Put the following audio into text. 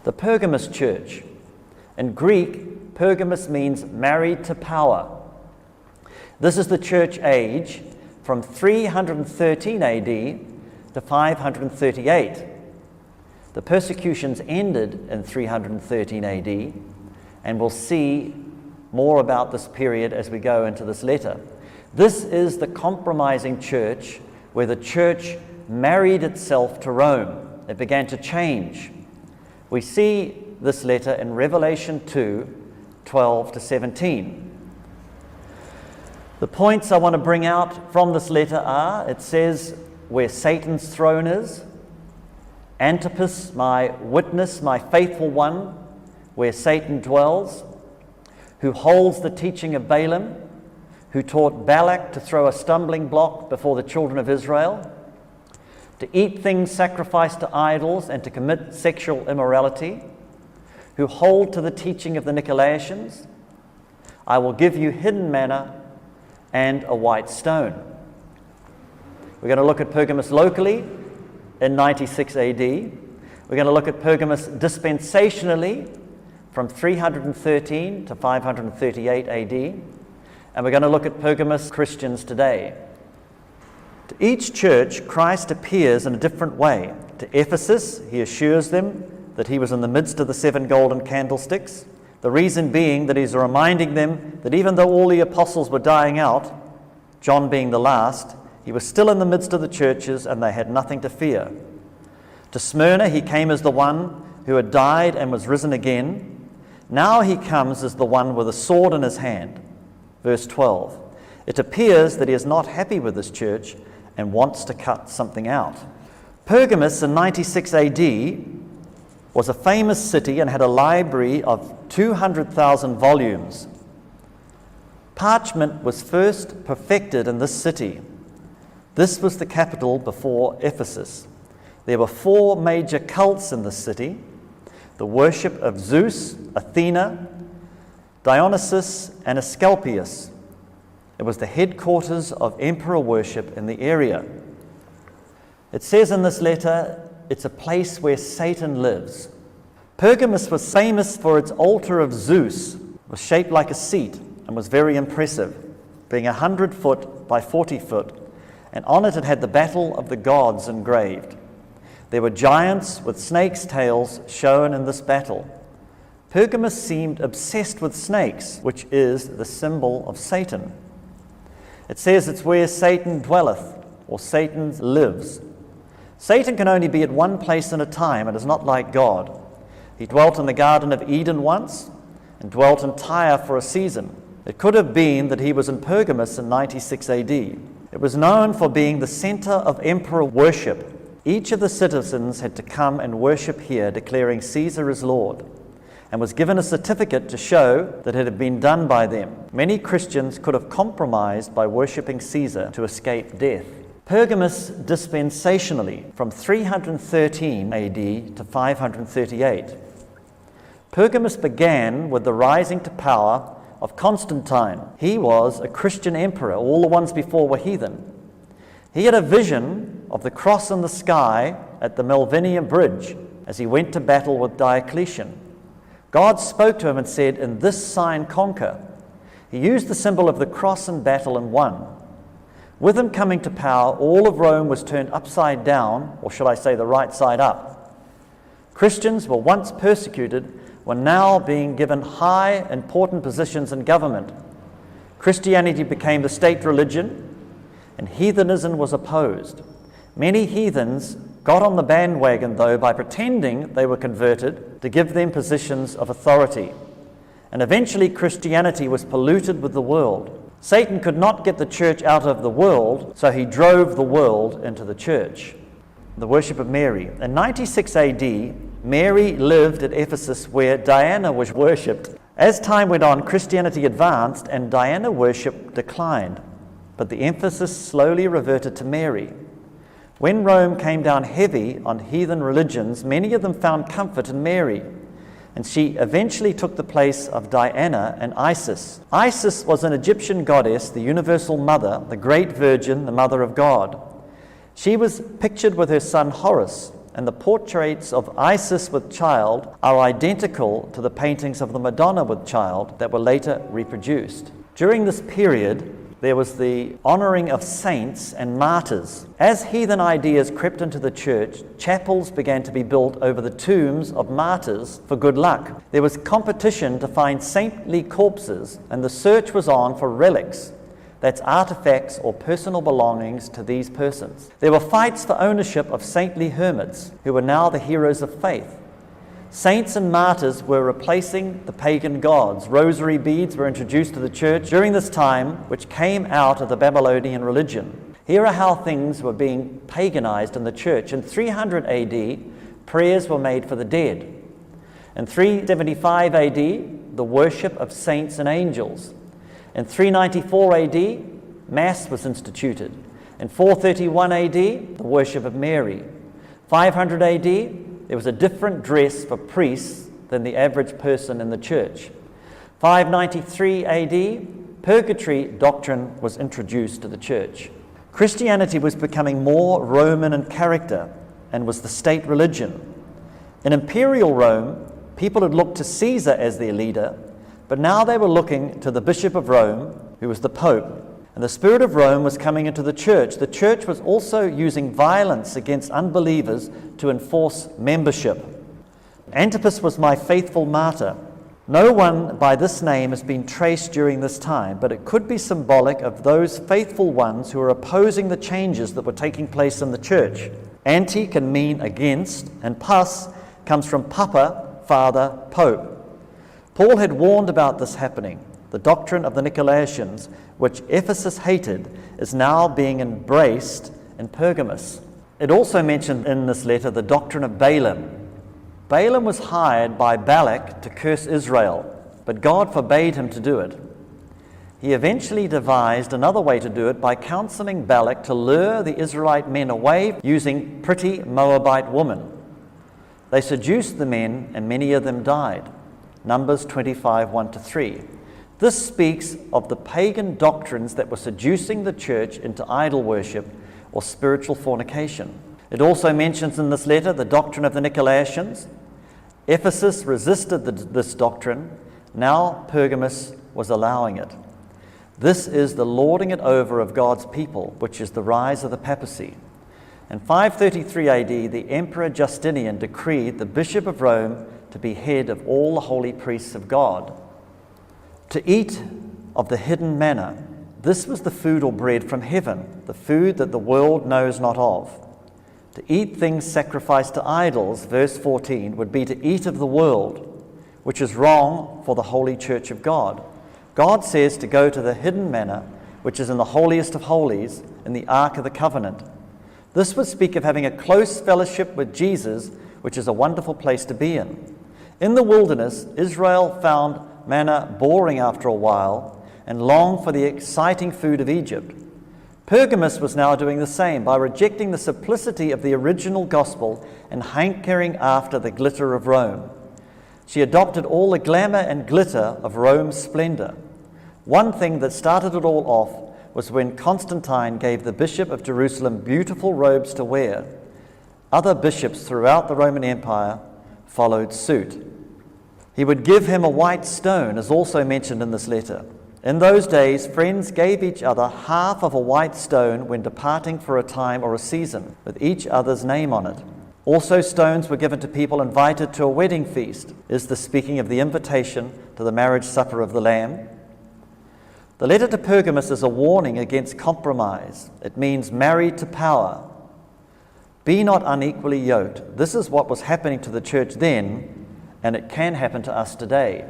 The Pergamos church. In Greek, Pergamos means married to power. This is the church age from 313 AD to 538. The persecutions ended in 313 AD, and we'll see more about this period as we go into this letter. This is the compromising church where the church married itself to Rome. It began to change. We see this letter in Revelation 2, 12 to 17. The points I want to bring out from this letter are, it says, where Satan's throne is, Antipas, my witness, my faithful one, where Satan dwells, who holds the teaching of Balaam, who taught Balak to throw a stumbling block before the children of Israel, to eat things sacrificed to idols and to commit sexual immorality, who hold to the teaching of the Nicolaitans. I will give you hidden manna and a white stone. We're going to look at Pergamos locally in 96 AD. We're going to look at Pergamos dispensationally from 313 to 538 AD. And we're going to look at Pergamos Christians today. To each church, Christ appears in a different way. To Ephesus, he assures them that he was in the midst of the 7 golden candlesticks. The reason being that he's reminding them that even though all the apostles were dying out, John being the last, he was still in the midst of the churches and they had nothing to fear. To Smyrna, he came as the one who had died and was risen again. Now he comes as the one with a sword in his hand. Verse 12. It appears that he is not happy with this church and wants to cut something out. Pergamos in 96 AD was a famous city and had a library of 200,000 volumes. Parchment was first perfected in this city. This was the capital before Ephesus. There were 4 major cults in this city: the worship of Zeus, Athena, Dionysus, and Asclepius. It was the headquarters of emperor worship in the area. It says in this letter, it's a place where Satan lives. Pergamos was famous for its altar of Zeus. It was shaped like a seat and was very impressive, being 100 foot by 40 foot, and on it had the battle of the gods engraved. There were giants with snakes' tails shown in this battle. Pergamos seemed obsessed with snakes, which is the symbol of Satan. It says it's where Satan dwelleth, or Satan lives. Satan can only be at one place at a time and is not like God. He dwelt in the Garden of Eden once and dwelt in Tyre for a season. It could have been that he was in Pergamos in 96 AD. It was known for being the center of emperor worship. Each of the citizens had to come and worship here, declaring Caesar as Lord, and was given a certificate to show that it had been done by them. Many Christians could have compromised by worshipping Caesar to escape death. Pergamos dispensationally from 313 AD to 538. Pergamos began with the rising to power of Constantine. He was a Christian emperor. All the ones before were heathen. He had a vision of the cross in the sky at the Milvian Bridge as he went to battle with Diocletian. God spoke to him and said, "In this sign conquer." He used the symbol of the cross in battle and won. With him coming to power, all of Rome was turned upside down, or should I say the right side up. Christians were once persecuted, were now being given high, important positions in government. Christianity became the state religion, and heathenism was opposed. Many heathens got on the bandwagon, though, by pretending they were converted to give them positions of authority. And eventually Christianity was polluted with the world. Satan could not get the church out of the world, so he drove the world into the church. The worship of Mary. In 96 AD, Mary lived at Ephesus where Diana was worshipped. As time went on, Christianity advanced and Diana worship declined, but the emphasis slowly reverted to Mary. When Rome came down heavy on heathen religions, many of them found comfort in Mary, and she eventually took the place of Diana and Isis. Isis was an Egyptian goddess, the universal mother, the great virgin, the mother of God. She was pictured with her son Horus, and the portraits of Isis with child are identical to the paintings of the Madonna with child that were later reproduced. During this period, there was the honouring of saints and martyrs. As heathen ideas crept into the church, chapels began to be built over the tombs of martyrs for good luck. There was competition to find saintly corpses, and the search was on for relics. That's artifacts or personal belongings to these persons. There were fights for ownership of saintly hermits, who were now the heroes of faith. Saints and martyrs were replacing the pagan gods. Rosary beads were introduced to the church during this time, which came out of the Babylonian religion. Here are how things were being paganized in the church. In 300 AD, prayers were made for the dead. In 375 AD, the worship of saints and angels. In 394 AD, Mass was instituted. In 431 AD, the worship of Mary. 500 AD, there was a different dress for priests than the average person in the church. 593 AD, purgatory doctrine was introduced to the church. Christianity was becoming more Roman in character and was the state religion. In imperial Rome, people had looked to Caesar as their leader, but now they were looking to the Bishop of Rome, who was the Pope. And the spirit of Rome was coming into the church. The church was also using violence against unbelievers to enforce membership. Antipas was my faithful martyr. No one by this name has been traced during this time, but it could be symbolic of those faithful ones who were opposing the changes that were taking place in the church. Anti can mean against, and pas comes from papa, father, pope. Paul had warned about this happening. The doctrine of the Nicolaitans, which Ephesus hated, is now being embraced in Pergamos. It also mentioned in this letter the doctrine of Balaam. Balaam was hired by Balak to curse Israel, but God forbade him to do it. He eventually devised another way to do it by counseling Balak to lure the Israelite men away using pretty Moabite women. They seduced the men, and many of them died. Numbers 25, 1-3. This speaks of the pagan doctrines that were seducing the church into idol worship or spiritual fornication. It also mentions in this letter the doctrine of the Nicolaitans. Ephesus resisted this doctrine. Now Pergamos was allowing it. This is the lording it over of God's people, which is the rise of the papacy. In 533 AD, the Emperor Justinian decreed the Bishop of Rome to be head of all the holy priests of God. To eat of the hidden manna, this was the food or bread from heaven, the food that the world knows not of. To eat things sacrificed to idols, verse 14, would be to eat of the world, which is wrong for the holy church of God. God says to go to the hidden manna, which is in the holiest of holies, in the Ark of the Covenant. This would speak of having a close fellowship with Jesus, which is a wonderful place to be in. In the wilderness, Israel found manna boring after a while and longed for the exciting food of Egypt. Pergamos was now doing the same by rejecting the simplicity of the original gospel and hankering after the glitter of Rome. She adopted all the glamour and glitter of Rome's splendor. One thing that started it all off was when Constantine gave the Bishop of Jerusalem beautiful robes to wear. Other bishops throughout the Roman Empire followed suit. He would give him a white stone, as also mentioned in this letter. In those days, friends gave each other half of a white stone when departing for a time or a season, with each other's name on it. Also, stones were given to people invited to a wedding feast. Is this speaking of the invitation to the marriage supper of the Lamb? The letter to Pergamos is a warning against compromise. It means married to power. Be not unequally yoked. This is what was happening to the church then, and it can happen to us today.